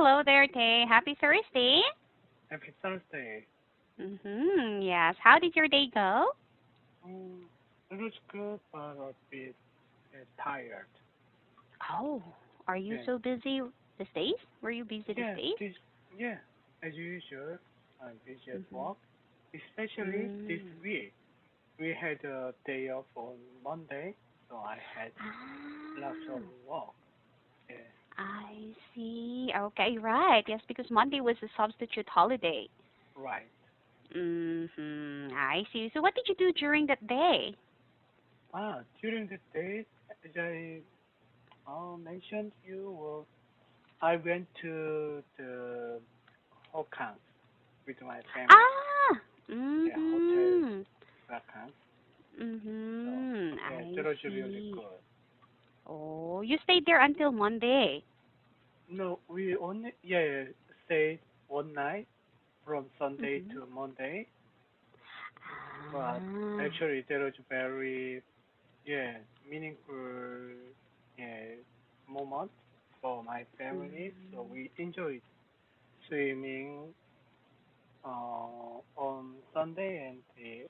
Hello there, Tay. Happy Thursday. Happy Thursday. Yes. How did your day go? Um, it was good, but a bit tired. Oh, are you Yeah, so busy these days? Were you busy these yeah, days? yeah, as usual, I'm busy at Mm-hmm. work. Especially this Mm. week, we had a day off on Monday, so I had lots Ah, of work. Yeah, I see. Okay, right. Yes, because Monday was a substitute holiday. right. I see. So what did you do during that day? During the day, as I mentioned, I went to the Hokan with my family. Ah, Yeah, hotel mm-hmm. vacancy. So yeah, I that was really see. good. Oh, you stayed there until Monday. No, we only stayed one night from Sunday Mm-hmm. to Monday, but Ah. actually that was very yeah meaningful yeah moment for my family. So Mm. we enjoyed swimming on Sunday and the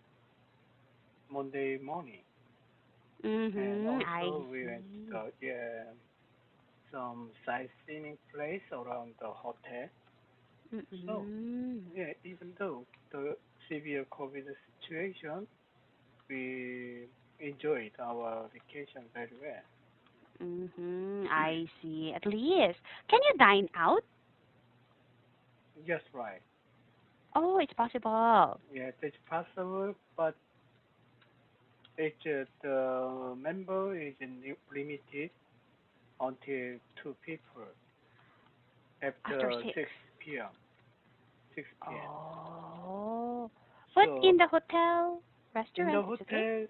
Monday morning, and I also we went to see. the some sightseeing place around the hotel. So, Mm-mm. yeah, even though the severe COVID situation, we enjoyed our vacation very well. I see. At least. Can you dine out? Yes, right. Oh, it's possible. Yeah, that's possible, but the member is limited until two people After after 6. 6 p.m. 6 p.m. Oh. But So in the hotel in the restaurant, it's okay? hotel,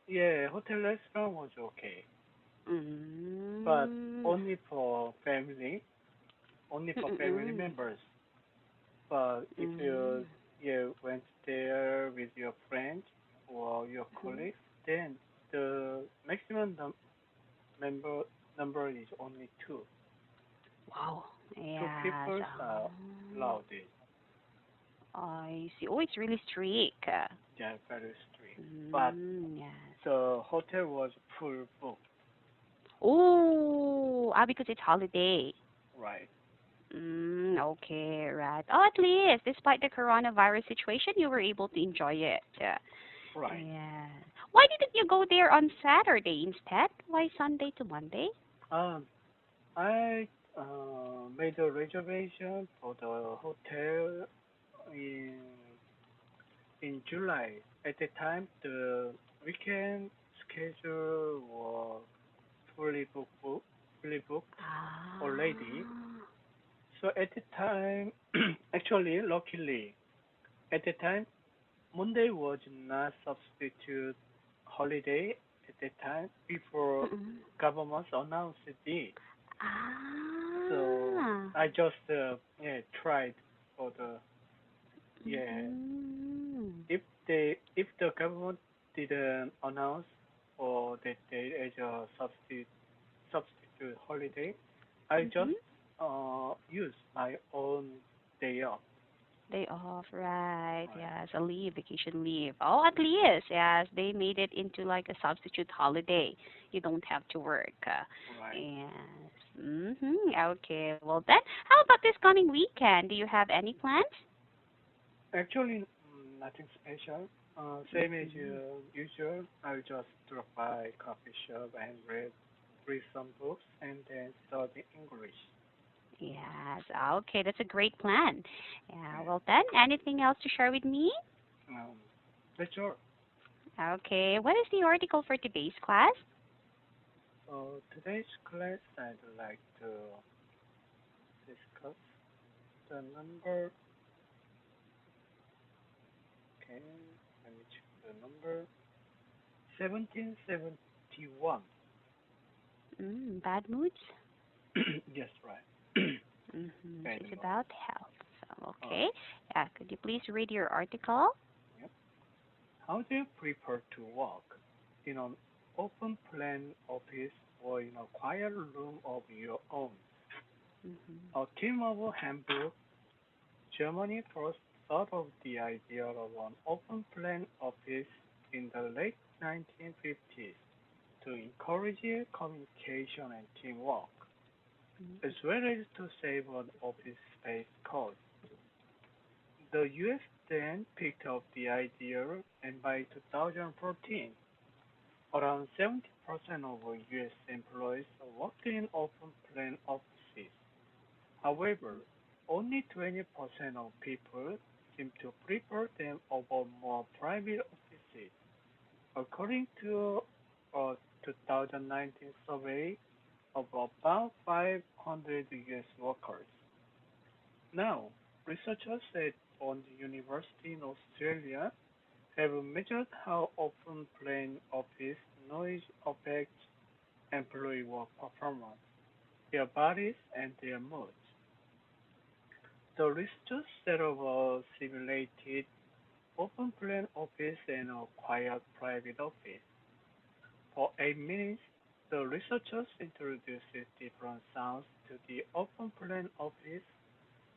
yeah, hotel restaurant was okay, but Mm. only for family, only for family Mm-mm. members. But if Mm. you went there with your friends or your Mhm. colleagues, then the maximum member number is only two. Wow. Two Yes. people are allowed in. I see. Oh, it's really strict. They are very strict. But Yes. the hotel was full booked, Oh, because it's holiday. right? Okay, right. Oh, at least, despite the coronavirus situation, you were able to enjoy it. Right. Yeah. Why didn't you go there on Saturday instead? Why Sunday to Monday? Um, I made a reservation for the hotel in July. At the time, the weekend schedule was fully booked already. Ah. So at the time, actually, luckily, at the time, Monday was not substitute holiday at the time before Mm-mm. government announced it. So Ah. I just tried for the yeah Mm-hmm. if the government didn't announce for that day as a substitute holiday, I Mm-hmm. just use my own day off. Day off, right? Right, Yes, a leave, vacation leave. Oh, at least, yes, they made it into like a substitute holiday. You don't have to work. right. Yes. Okay. Well then, how about this coming weekend? Do you have any plans? Actually, nothing special. Same as Mm-hmm. usual. I'll just drop by coffee shop and read some books and then study English. Yes. Okay, that's a great plan. Yeah. Yeah. Well then, anything else to share with me? Um, that's all. Okay. What is the article for today's class? So today's class, I'd like to discuss the number. Okay, let me check the number. 1771. Bad moods. Yes, right. So Bad it's mood. about health. So, All okay. right. Could you please read your article? Yep. How do you prepare to work in an open plan office or in a quiet room of your own? Mhm. A team of Hamburg, Germany first thought of the idea of an open plan office in the late 1950s to encourage communication and teamwork, as Mhm. well as to save on office space costs. The US then picked up the idea, and by 2014, around 70% of US employees worked in open plan offices. However, only 20% of people seem to prefer them over more private offices, according to a 2019 survey of about 500 US workers. Now, researchers at Bond University in Australia have measured how often plain office noise affects employee work performance, their bodies, and their moods. The researchers set up a simulated open plan office and a quiet private office. For 8 minutes, the researchers introduced different sounds to the open plan office,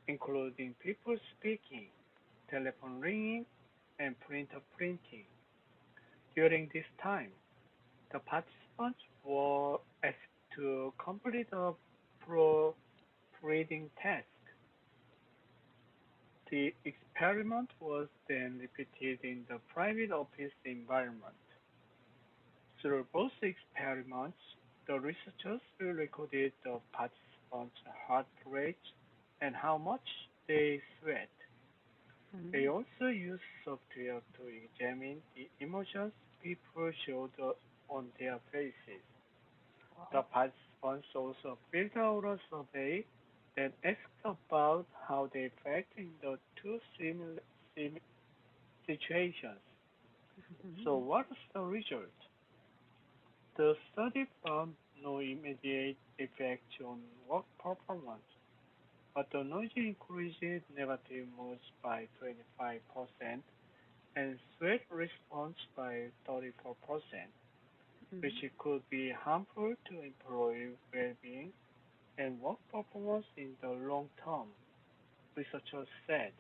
including people speaking, telephone ringing, and printer printing. During this time, the participants were asked to complete a proofreading task. The experiment was then repeated in the private office environment. Through both experiments, the researchers recorded the participants' heart rate and how much they sweat. They Mhm. also used software to examine the emotions people showed on their faces. The Wow. participants also filled out a survey that asked about how they felt in the two similar situations. So, Mhm. what was the result? The study found no immediate effect on work performance, but the noise increased negative moods by 25% and sweat response by 34%, which Mhm. could be harmful to employee well-being and work performance in the long term, researchers said.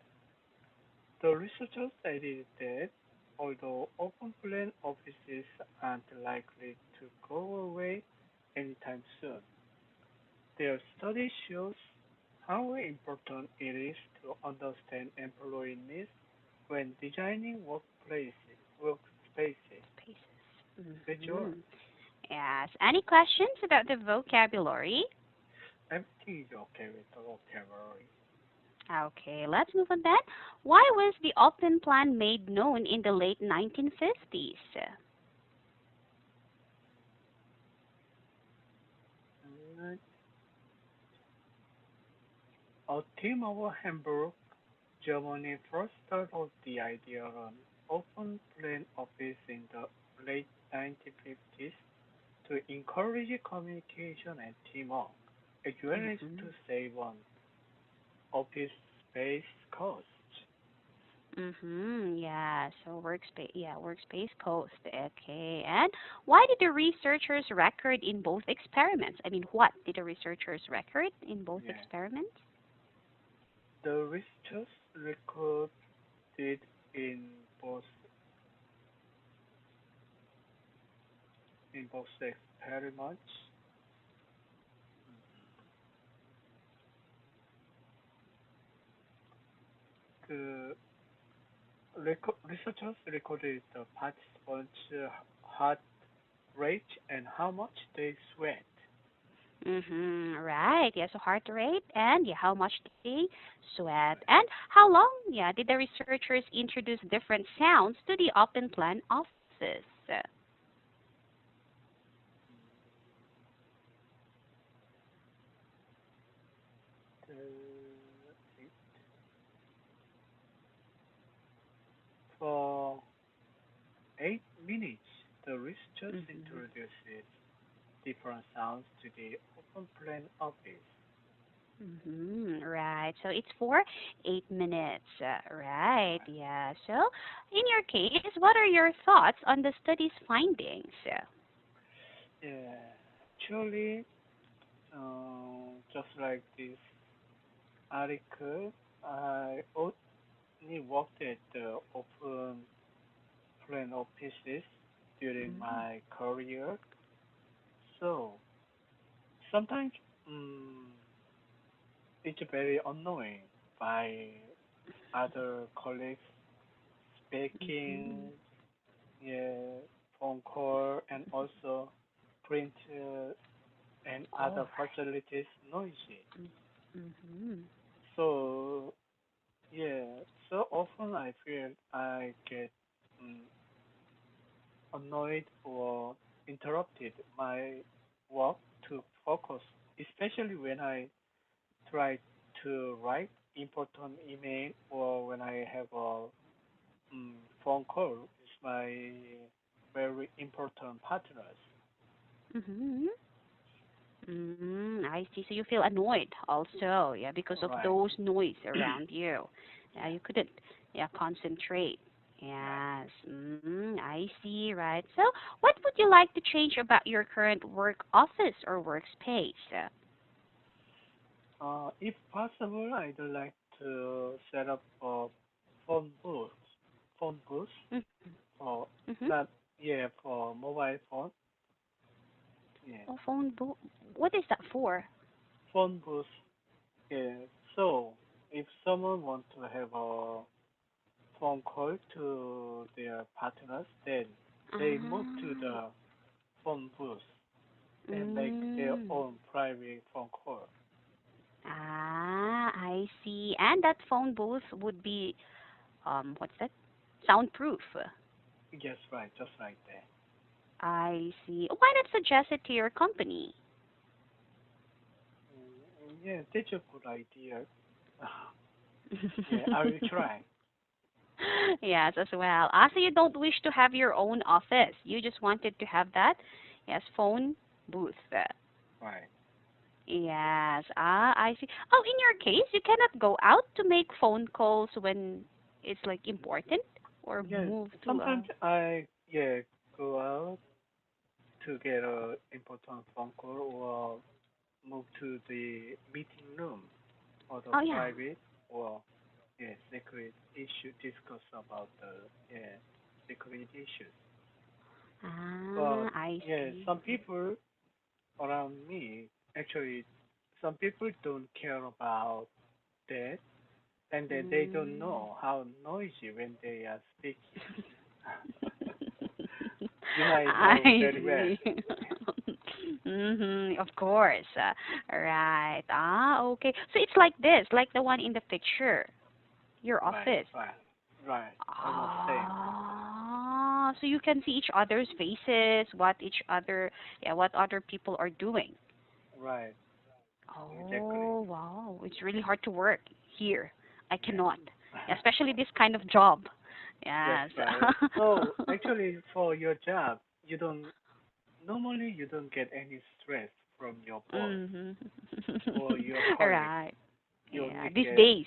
The researchers added that although open plan offices aren't likely to go away anytime soon, their study shows how important it is to understand employee needs when designing workspaces. Spaces. That's your Mhm. Yes. Any questions about the vocabulary? everything is okay with the vocabulary. Okay, let's move on then. Why was the open plan made known in the late 1950s? Mm, A team of Hamburg, Germany first thought of the idea of an open plan office in the late 1950s to encourage communication and teamwork, as well as to Mhm. save on office space costs. Mhm. Yeah. So workspace. Yeah, workspace cost. Okay. And why did the researchers record in both experiments? I mean, what did the researchers record in both Yeah. experiments? The researchers recorded in both in both experiments. The researchers recorded the participants' heart rate and how much they sweat. Mhm. Right. Yeah. So heart rate and yeah, how much they sweat and how long? Yeah, did the researchers introduce different sounds to the open plan office? The, for 8 minutes, the researchers Mhm. introduced different sounds to the open plan office. Mhm. Right. So it's for 8 minutes. Right. Right. Yeah. So in your case, what are your thoughts on the study's findings? Yeah, actually, Just like this article, I only worked at the open plan offices during Mm-hmm. my career. So sometimes um, it's very annoying by other colleagues Mm-hmm. speaking, yeah, phone call, and also print and All other facilities noisy. right. Mm-hmm. So yeah, so often I feel I get um, annoyed or interrupted my work to focus, especially when I try to write important email or when I have a phone call with my very important partners. Mm-hmm. I see. So you feel annoyed also, yeah, because of Right. those noise around you. Yeah. You couldn't, yeah, concentrate. Right. Yes, I see, right. So what would you like to change about your current work office or workspace? If possible, I'd like to set up a phone booth, phone booth for Mm-hmm. not yeah for mobile phone. Yeah, Oh, phone booth. What is that for? phone booth. Yeah. So if someone want to have a phone call to their partners, then they move to Ah, the phone booth and make their mm. own private phone call. I see. And that phone booth would be, what's that? Soundproof. Yes, right, just like that. I see. Why not suggest it to your company? Yeah, that's a good idea. Yeah, I will try. Yes, as well. So you don't wish to have your own office. You just wanted to have that, yes, phone booth. Right. Yes. I see. Oh, in your case, you cannot go out to make phone calls when it's like important or Yeah, move to sometimes I yeah go out to get a important phone call or move to the meeting room for the Oh yeah. private or yeah secret issue discuss about the yeah secret issues. But I yeah, see. some people around me actually some people don't care about that and then they don't Mm. know how noisy when they are speaking. You might know I very well. see. Of course. Right. Okay. So it's like this, like the one in the picture, your Right, office. right, right. Almost same. So you can see each other's faces, yeah, what other people are doing. Right, exactly. Oh, wow. It's really hard to work here. I Yeah. cannot, especially this kind of job. Yes, Yes. right. So actually, for your job, normally you don't get any stress from your boss Mhm. or your colleagues. Right. You Yeah, only these get days.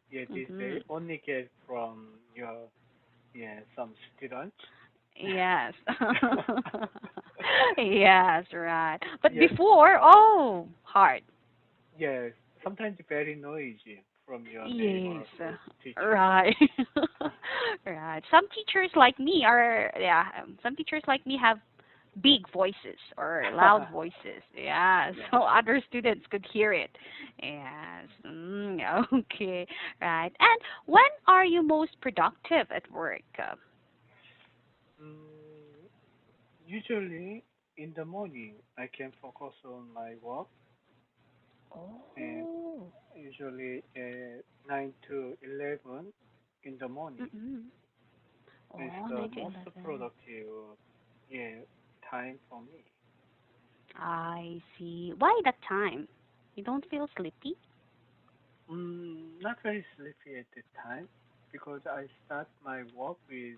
yeah this day Mhm. only get from your yeah some students. Yes. Yes, right. But Yes, before, oh, hard. yes. Sometimes very noisy from your Yes. neighborhood teachers. Right. Right. Some teachers like me are, yeah, some teachers like me have big voices or loud voices. Yeah, Yeah. so other students could hear it. Yes. Okay. Right. And when are you most productive at work? Mm, usually in the morning, I can focus on my work, and Oh. usually 9 to 11 in the morning Mm-mm. is Oh, the 9 to most 11. productive yeah, time for me. I see. Why that time? You don't feel sleepy? Not very sleepy at the time because I start my work with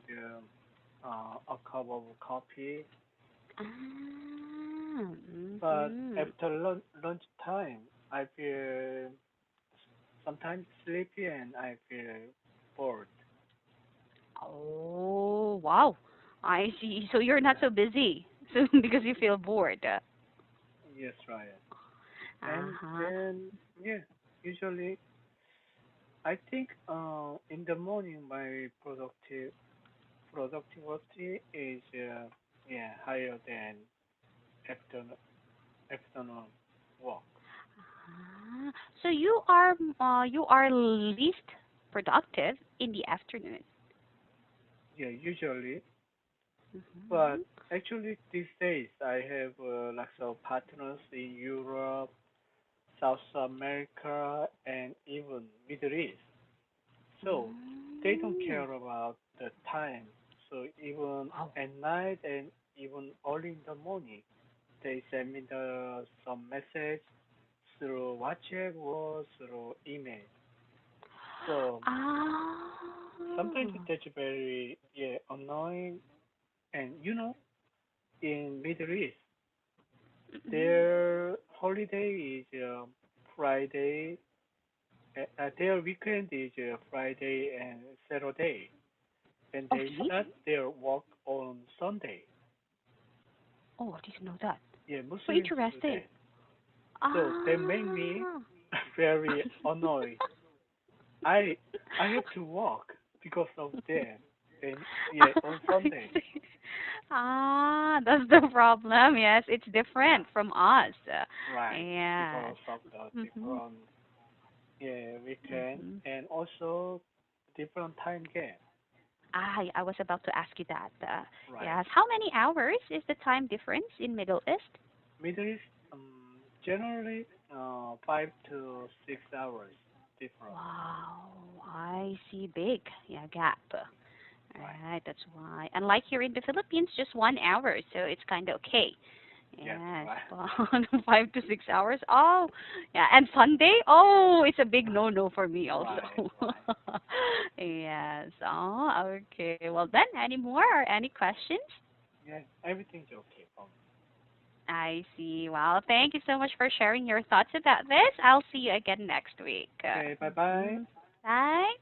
a cup of coffee, Ah. but Mm-hmm. after lunchtime, I feel sometimes sleepy and I feel bored. Oh, wow. I see. So you're not so busy. So because you feel bored. Yes, Ryan. And Uh-huh. then, yeah, usually I think in the morning my productivity is yeah higher than afternoon afternoon work. Ah, so you are least productive in the afternoon. Yeah, usually, but Mhm. actually these days I have lots of partners in Europe, South America, and even Middle East. So they don't Mm. care about the time. So even Wow. at night and even early in the morning, they send me some message through WhatsApp or through email. So sometimes Ah. that's very yeah annoying. And you know, in Middle East, Mhm. their holiday is Friday. Their weekend is Friday and Saturday, and Oh, they really? start their work on Sunday. Oh, I didn't know that. Yeah, So Muslims do interesting. that. So they make me Ah. very annoyed. I I have to work because of them. And yeah, on I Sunday. see. Ah, that's the problem. Yes, it's Yeah, different from us. right. Yes. Because of the Mhm. different yeah weekend Mhm. and also different time game. I was about to ask you that. Right. Yes. How many hours is the time difference in Middle East? Middle East generally 5 to 6 hours different. Wow, I see big, yeah, gap. Right. Alright, that's why. Unlike here in the Philippines, just 1 hour, so it's kind of okay. Yes. Yes, Right. but 5 to 6 hours. Oh, yeah, and Sunday. Oh, it's a big no-no for me also. Right. Right. Yes. Oh, okay. Well then, any more or any questions? Yeah. Everything's okay for me. I see. Well, thank you so much for sharing your thoughts about this. I'll see you again next week. Okay. Bye bye. Bye.